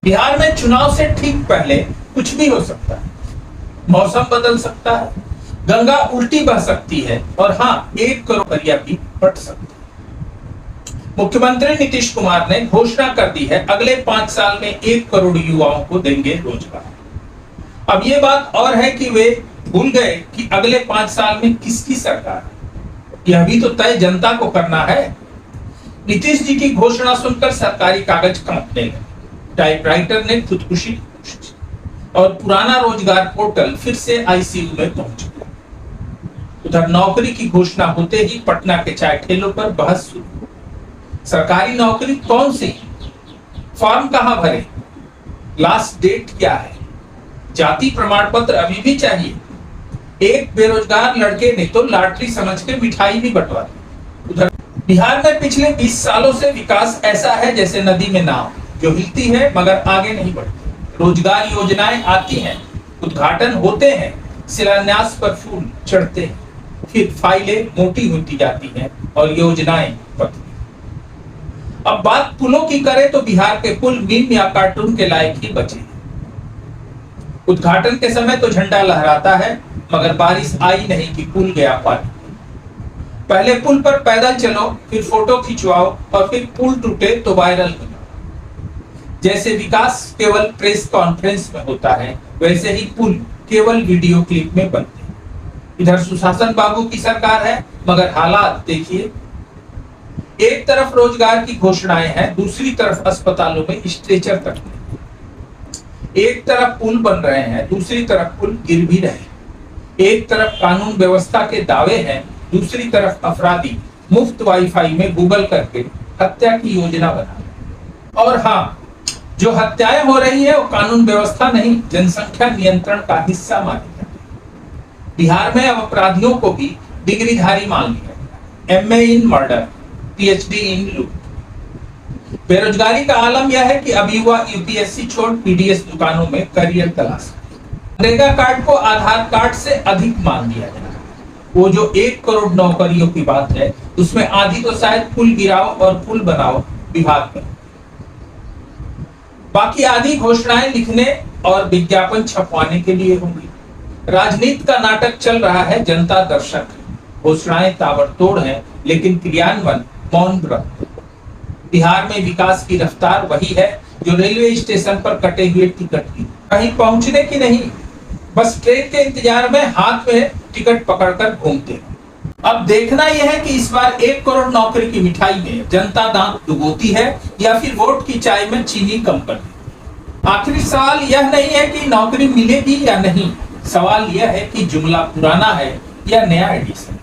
बिहार में चुनाव से ठीक पहले कुछ भी हो सकता है। मौसम बदल सकता है, गंगा उल्टी बह सकती है और हाँ, 1 करोड़ परिया भी फट सकती है। मुख्यमंत्री नीतीश कुमार ने घोषणा कर दी है अगले 5 साल में 1 करोड़ युवाओं को देंगे रोजगार। अब ये बात और है कि वे भूल गए कि अगले 5 साल में किसकी सरकार है। यह भी तो तय जनता को करना है। नीतीश जी की घोषणा सुनकर सरकारी कागज कांपने लगे, टाइपराइटर ने खुदकुशी की कोशिश और पुराना रोजगार पोर्टल फिर से आईसीयू में पहुंच गया। उधर नौकरी की घोषणा होते ही पटना के चाय ठेलों पर बहस शुरू। सरकारी नौकरी कौन सी, फॉर्म कहां भरे, लास्ट डेट क्या है, जाति प्रमाण पत्र अभी भी चाहिए। एक बेरोजगार लड़के ने तो लॉटरी समझ के मिठाई भी बंटवा दी। उधर बिहार में पिछले 20 सालों से विकास ऐसा है जैसे नदी में नाव, जो हिलती है मगर आगे नहीं बढ़ती। रोजगार योजनाएं आती हैं, उद्घाटन होते हैं, शिलान्यास पर फूल चढ़ते हैं, फिर फाइलें मोटी होती जाती हैं और योजनाएं पतली। अब बात पुलों की करें तो बिहार के पुल मीम या कार्टून के लायक ही बचे हैं। उद्घाटन के समय तो झंडा लहराता है मगर बारिश आई नहीं कि पुल गया पानी। पहले पुल पर पैदल चलो, फिर फोटो खिंचवाओ और फिर पुल टूटे तो वायरल हो। जैसे विकास केवल प्रेस कॉन्फ्रेंस में होता है, वैसे ही पुल केवल वीडियो क्लिप में बनते हैं। इधर सुशासन बाबू की सरकार है मगर हालात देखिए। एक तरफ रोजगार की घोषणाएं हैं, दूसरी तरफ अस्पतालों में स्ट्रेचर तक नहीं। एक तरफ पुल बन रहे हैं, दूसरी तरफ पुल गिर भी रहे हैं। एक तरफ कानून व्यवस्था के दावे हैं, दूसरी तरफ अपराधी मुफ्त वाईफाई में गूगल करके हत्या की योजना बना रहे हैं। और हाँ, जो हत्याएं हो रही है वो कानून व्यवस्था नहीं, जनसंख्या नियंत्रण का हिस्सा मानी जाती है। बिहार में अब अपराधियों को भी डिग्रीधारी मान लिया, MA इन मर्डर, PhD इन लूट। बेरोजगारी का आलम यह है कि अब युवा UPSC छोड़ PDS दुकानों में करियर तलाश। मनरेगा कार्ड को आधार कार्ड से अधिक मान दिया जाए। वो जो 1 करोड़ नौकरियों की बात है, उसमें आधी तो शायद पुल गिराओ और पुल बनाओ विभाग में, बाकी आधी घोषणाएं लिखने और विज्ञापन छपवाने के लिए होंगी। राजनीति का नाटक चल रहा है, जनता दर्शक है। घोषणाएं ताबड़तोड़ हैं लेकिन क्रियान्वयन मौन व्रत। बिहार में विकास की रफ्तार वही है जो रेलवे स्टेशन पर कटे हुए टिकट की, कहीं पहुंचने की नहीं, बस ट्रेन के इंतजार में हाथ में टिकट पकड़कर घूमते हैं। अब देखना यह है कि इस बार 1 करोड़ नौकरी की मिठाई में जनता दांत डुबोती है या फिर वोट की चाय में चीनी कम कर देती। आखिरी सवाल यह नहीं है कि नौकरी मिलेगी या नहीं, सवाल यह है कि जुमला पुराना है या नया एडिशन।